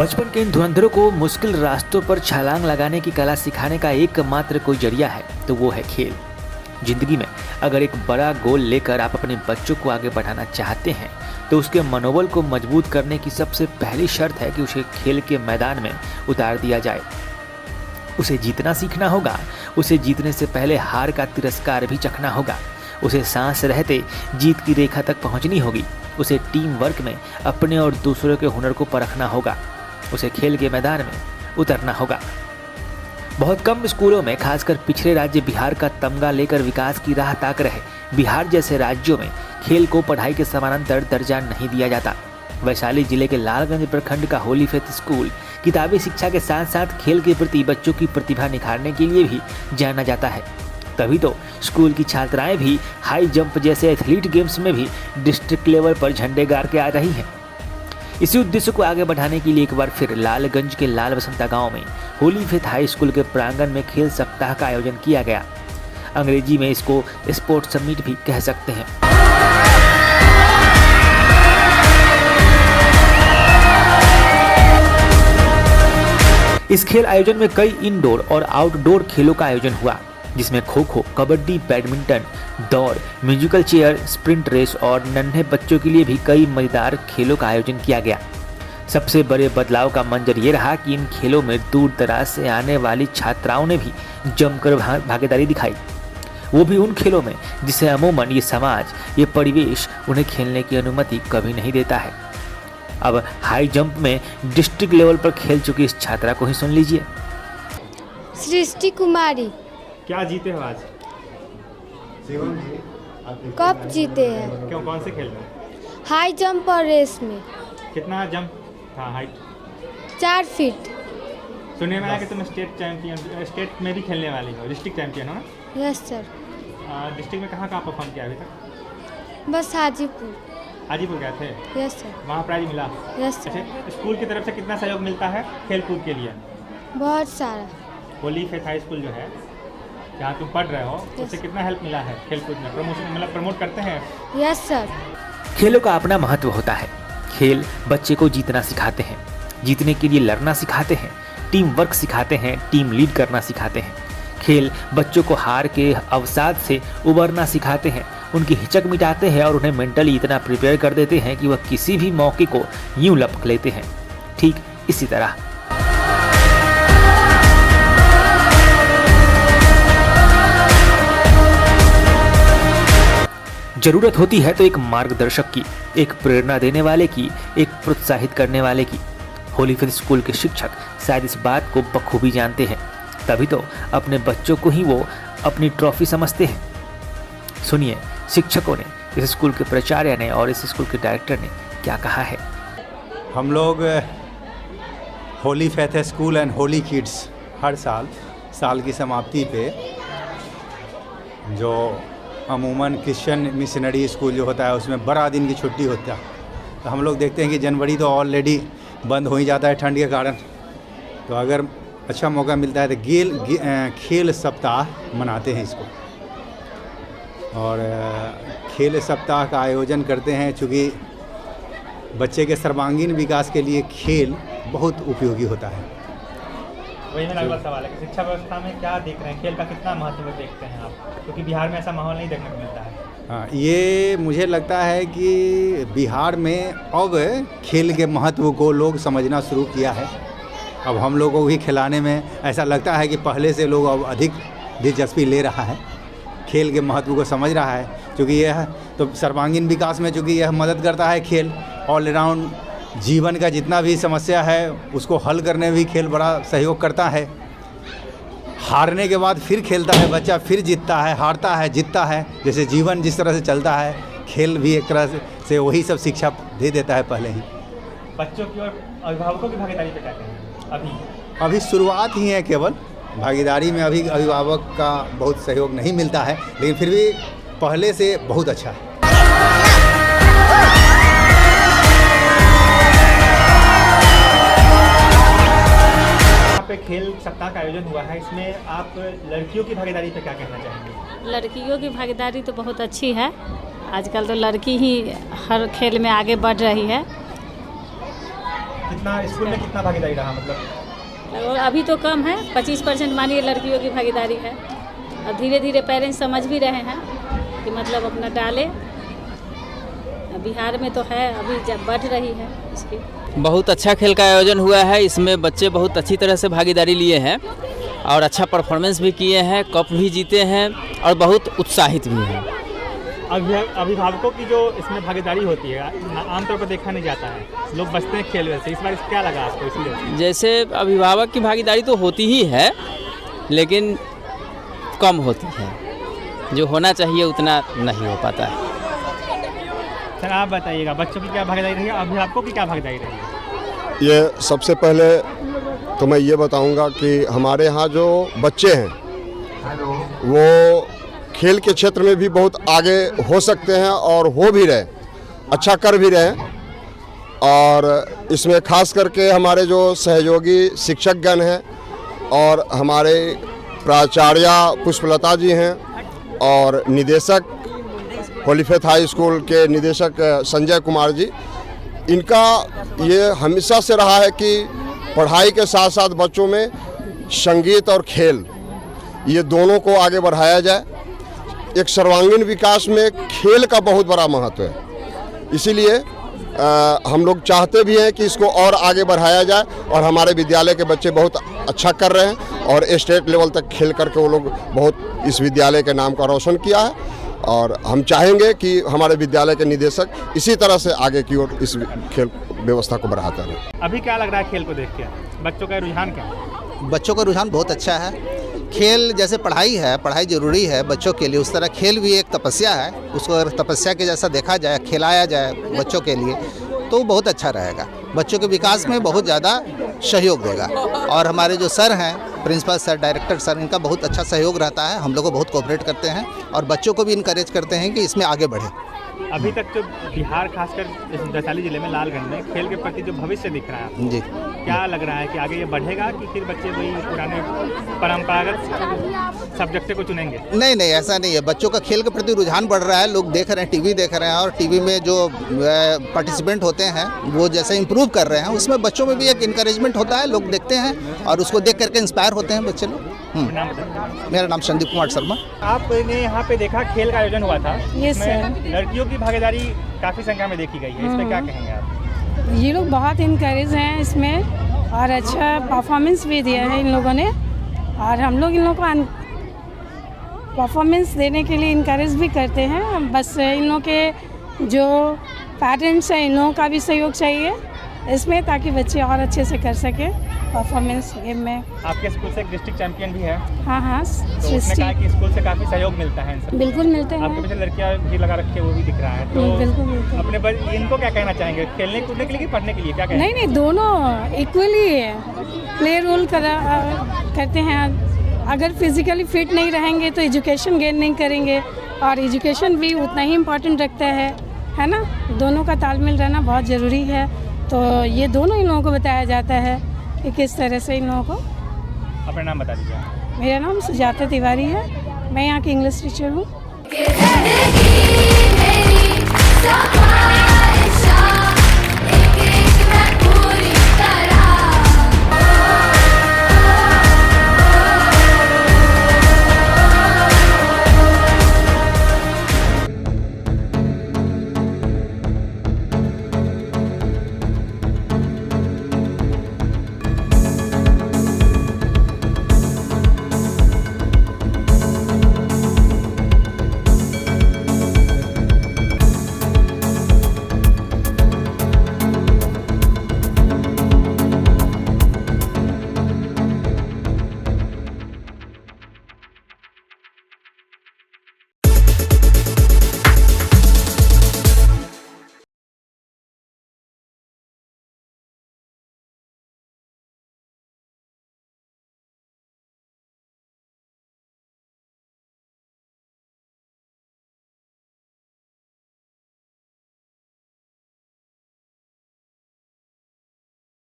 बचपन के इन धुरंधरों को मुश्किल रास्तों पर छलांग लगाने की कला सिखाने का एकमात्र कोई जरिया है तो वो है खेल। जिंदगी में अगर एक बड़ा गोल लेकर आप अपने बच्चों को आगे बढ़ाना चाहते हैं तो उसके मनोबल को मजबूत करने की सबसे पहली शर्त है कि उसे खेल के मैदान में उतार दिया जाए। उसे जीतना सीखना होगा, उसे जीतने से पहले हार का तिरस्कार भी चखना होगा, उसे सांस रहते जीत की रेखा तक पहुंचनी होगी, उसे टीम वर्क में अपने और दूसरों के हुनर को परखना होगा, उसे खेल के मैदान में उतरना होगा। बहुत कम स्कूलों में, खासकर पिछड़े राज्य बिहार का तमगा लेकर विकास की राह ताक रहे बिहार जैसे राज्यों में खेल को पढ़ाई के समानांतर दर्जा नहीं दिया जाता। वैशाली जिले के लालगंज प्रखंड का होली फेथ स्कूल किताबी शिक्षा के साथ साथ खेल के प्रति बच्चों की प्रतिभा निखारने के लिए भी जाना जाता है। तभी तो स्कूल की छात्राएं भी हाई जंप जैसे एथलीट गेम्स में भी डिस्ट्रिक्ट लेवल पर झंडे गाड़ के आ रही हैं। इसी उद्देश्य को आगे बढ़ाने के लिए एक बार फिर लालगंज के लाल बसंता गांव में होली फेथ हाई स्कूल के प्रांगण में खेल सप्ताह का आयोजन किया गया। अंग्रेजी में इसको स्पोर्ट्स समिट भी कह सकते हैं। इस खेल आयोजन में कई इंडोर और आउटडोर खेलों का आयोजन हुआ, जिसमें खो खो, कबड्डी, बैडमिंटन, दौड़, म्यूजिकल चेयर, स्प्रिंट रेस और नन्हे बच्चों के लिए भी कई मजेदार खेलों का आयोजन किया गया। सबसे बड़े बदलाव का मंजर ये रहा कि इन खेलों में दूर दराज से आने वाली छात्राओं ने भी जमकर भागीदारी दिखाई, वो भी उन खेलों में जिसे अमूमन ये समाज, ये परिवेश उन्हें खेलने की अनुमति कभी नहीं देता है। अब हाई जंप में डिस्ट्रिक्ट लेवल पर खेल चुकी इस छात्रा को ही सुन लीजिए। सृष्टि कुमारी। क्या जीते हो आज? कप जीते हैं। क्यों, कौन से खेल में? हाई जंप और रेस में। कितना जंप था हाइट? 4 फीट। सुनने में आया कि तुम स्टेट में भी खेलने वाली हो, डिस्ट्रिक्ट चैंपियन हो ना? Yes sir. डिस्ट्रिक्ट में कहाँ परफॉर्म किया अभी तक? बस हाजीपुर। हाजीपुर गए थे? Yes sir. वहाँ प्राइज मिला? Yes sir. अच्छा, स्कूल की तरफ से कितना सहयोग मिलता है खेल कूद के लिए? बहुत सारा। होली फेथ हाई स्कूल जो है जहाँ तुम पढ़ रहे हो, उससे कितना हेल्प मिला है खेल कूद में? प्रमोशन मतलब प्रमोट करते हैं? Yes sir. खेलों का अपना महत्व होता है। खेल बच्चे को जीतना सिखाते हैं, जीतने के लिए लड़ना सिखाते हैं, टीम वर्क सिखाते हैं, टीम लीड करना सिखाते हैं। खेल बच्चों को हार के अवसाद से उबरना सिखाते हैं, उनकी हिचक मिटाते हैं और उन्हें मेंटली इतना प्रिपेयर कर देते हैं कि वह किसी भी मौके को यूं लपक लेते हैं। ठीक इसी तरह जरूरत होती है तो एक मार्गदर्शक की, एक प्रेरणा देने वाले की, एक प्रोत्साहित करने वाले की। होली फेथ स्कूल के शिक्षक शायद इस बात को बखूबी जानते हैं, तभी तो अपने बच्चों को ही वो अपनी ट्रॉफी समझते हैं। सुनिए शिक्षकों ने, इस स्कूल के प्राचार्य ने और इस स्कूल के डायरेक्टर ने क्या कहा है। हम लोग Holy Faith School and Holy Kids हर साल की समाप्ति पे, जो अमूमन क्रिश्चियन मिशनरी स्कूल जो होता है उसमें बड़ा दिन की छुट्टी होता है, तो हम लोग देखते हैं कि जनवरी तो ऑलरेडी बंद हो ही जाता है ठंड के कारण। तो अगर अच्छा मौका मिलता है तो खेल सप्ताह मनाते हैं इसको, और खेल सप्ताह का आयोजन करते हैं चूँकि बच्चे के सर्वांगीण विकास के लिए खेल बहुत उपयोगी होता है। वही मेरा अगला सवाल है कि शिक्षा व्यवस्था में क्या देख रहे हैं, खेल का कितना महत्व देखते हैं आप? क्योंकि बिहार में ऐसा माहौल नहीं देखने को मिलता है। हाँ, ये मुझे लगता है कि बिहार में अब खेल के महत्व को लोग समझना शुरू किया है। अब हम लोगों को भी खिलाने में ऐसा लगता है कि पहले से लोग अब अधिक दिलचस्पी ले रहा है, खेल के महत्व को समझ रहा है, क्योंकि यह तो सर्वांगीण विकास में चूँकि यह मदद करता है। खेल ऑलराउंड जीवन का जितना भी समस्या है उसको हल करने में भी खेल बड़ा सहयोग करता है। हारने के बाद फिर खेलता है बच्चा, फिर जीतता है, हारता है, जीतता है, जैसे जीवन जिस तरह से चलता है खेल भी एक तरह से वही सब शिक्षा दे देता है पहले ही। बच्चों की और अभिभावकों की भागीदारी पे क्या कहेंगे? अभी शुरुआत ही है, केवल भागीदारी में अभी अभिभावक का बहुत सहयोग नहीं मिलता है, लेकिन फिर भी पहले से बहुत अच्छा है। पे खेल सप्ताह का आयोजन हुआ है, इसमें आप लड़कियों की भागीदारी पे क्या कहना चाहेंगे? लड़कियों की भागीदारी तो बहुत अच्छी है। आजकल तो लड़की ही हर खेल में आगे बढ़ रही है। कितना स्कूल में कितना भागीदारी रहा मतलब? और अभी तो कम है, 25% मानिए लड़कियों की भागीदारी है। अब धीरे धीरे पेरेंट्स समझ भी रहे हैं कि मतलब अपना डाले। बिहार में तो है, अभी जब बढ़ रही है इसकी। बहुत अच्छा खेल का आयोजन हुआ है। इसमें बच्चे बहुत अच्छी तरह से भागीदारी लिए हैं और अच्छा परफॉर्मेंस भी किए हैं, कप भी जीते हैं और बहुत उत्साहित भी हैं। अभिभावकों की जो इसमें भागीदारी होती है आमतौर पर देखा नहीं जाता है, लोग बचते हैं खेल वैसे। इस बार क्या लगा आपको? इसलिए जैसे अभिभावक की भागीदारी तो होती ही है, लेकिन कम होती है, जो होना चाहिए उतना नहीं हो पाता है। सर आप बताइएगा, बच्चों की क्या भागीदारी रही है, अभिभावकों की क्या भागीदारी रही है? ये सबसे पहले तो मैं ये बताऊंगा कि हमारे यहाँ जो बच्चे हैं वो खेल के क्षेत्र में भी बहुत आगे हो सकते हैं और हो भी रहे, अच्छा कर भी रहे। और इसमें खास करके हमारे जो सहयोगी शिक्षकगण हैं और हमारे प्राचार्या पुष्पलता जी हैं और निदेशक होलीफेथ हाई स्कूल के निदेशक संजय कुमार जी, इनका ये हमेशा से रहा है कि पढ़ाई के साथ साथ बच्चों में संगीत और खेल ये दोनों को आगे बढ़ाया जाए। एक सर्वांगीण विकास में खेल का बहुत बड़ा महत्व है, इसीलिए हम लोग चाहते भी हैं कि इसको और आगे बढ़ाया जाए। और हमारे विद्यालय के बच्चे बहुत अच्छा कर रहे हैं और स्टेट लेवल तक खेल करके वो लोग बहुत इस विद्यालय के नाम का रोशन किया है। और हम चाहेंगे कि हमारे विद्यालय के निदेशक इसी तरह से आगे की ओर इस खेल व्यवस्था को बढ़ाते रहें। अभी क्या लग रहा है खेल को देख के, बच्चों का रुझान क्या है? बच्चों का रुझान बहुत अच्छा है। खेल जैसे पढ़ाई है, पढ़ाई ज़रूरी है बच्चों के लिए, उस तरह खेल भी एक तपस्या है। उसको अगर तपस्या के जैसा देखा जाए, खिलाया जाए बच्चों के लिए, तो बहुत अच्छा रहेगा। बच्चों के विकास में बहुत ज़्यादा सहयोग देगा। और हमारे जो सर हैं, प्रिंसिपल सर, डायरेक्टर सर, इनका बहुत अच्छा सहयोग रहता है। हम लोग को बहुत कोऑपरेट करते हैं और बच्चों को भी इनकरेज करते हैं कि इसमें आगे बढ़े। अभी तक जो बिहार खासकर वैशाली जिले में लालगंज में खेल के प्रति जो भविष्य दिख रहा है जी, क्या लग रहा है कि आगे ये बढ़ेगा कि फिर बच्चे वही पुराने परंपरागत सब्जेक्ट को चुनेंगे? नहीं, ऐसा नहीं है। बच्चों का खेल के प्रति रुझान बढ़ रहा है। लोग देख रहे हैं, टीवी देख रहे हैं और टीवी में जो पार्टिसिपेंट होते हैं वो जैसे इम्प्रूव कर रहे हैं, उसमें बच्चों में भी एक इनकरेजमेंट होता है। लोग देखते हैं और उसको देख करके इंस्पायर होते हैं बच्चे लोग। मेरा नाम संदीप कुमार शर्मा। आपने यहाँ पे देखा खेल का आयोजन हुआ था, यस सर। लड़कियों की भागीदारी काफ़ी संख्या में देखी गई है, इस पर क्या कहेंगे आप? ये लोग बहुत इनकरेज हैं इसमें और अच्छा परफॉर्मेंस भी दिया है इन लोगों ने। और हम लोग इन लोगों को परफॉर्मेंस देने के लिए इनकरेज भी करते हैं। बस इन लोगों के जो पेरेंट्स हैं, इन लोगों का भी सहयोग चाहिए इसमें, ताकि बच्चे और अच्छे से कर सके परफॉर्मेंस गेम में। आपके स्कूल से एक डिस्ट्रिक्ट चैंपियन भी है। हाँ, तो उसने कहा कि स्कूल से काफ़ी सहयोग मिलता है इनसे। बिल्कुल मिलते हैं। आपके पीछे लड़कियां भी लगा रखी है, वो भी दिख रहा है। तो बिल्कुल अपने इनको क्या कहना चाहेंगे, खेलने कूदने के लिए कि पढ़ने के लिए, क्या कहेंगे? नहीं, दोनों इक्वली प्ले रोल करते हैं। अगर फिजिकली फिट नहीं रहेंगे तो एजुकेशन गेन नहीं करेंगे और एजुकेशन भी उतना ही इम्पोर्टेंट रखता है ना। दोनों का तालमेल रहना बहुत ज़रूरी है। तो ये दोनों इन लोगों को बताया जाता है कि किस तरह से इन लोगों को। अपना नाम बता दीजिए। मेरा नाम सुजाता तिवारी है, मैं यहाँ की इंग्लिश टीचर हूँ।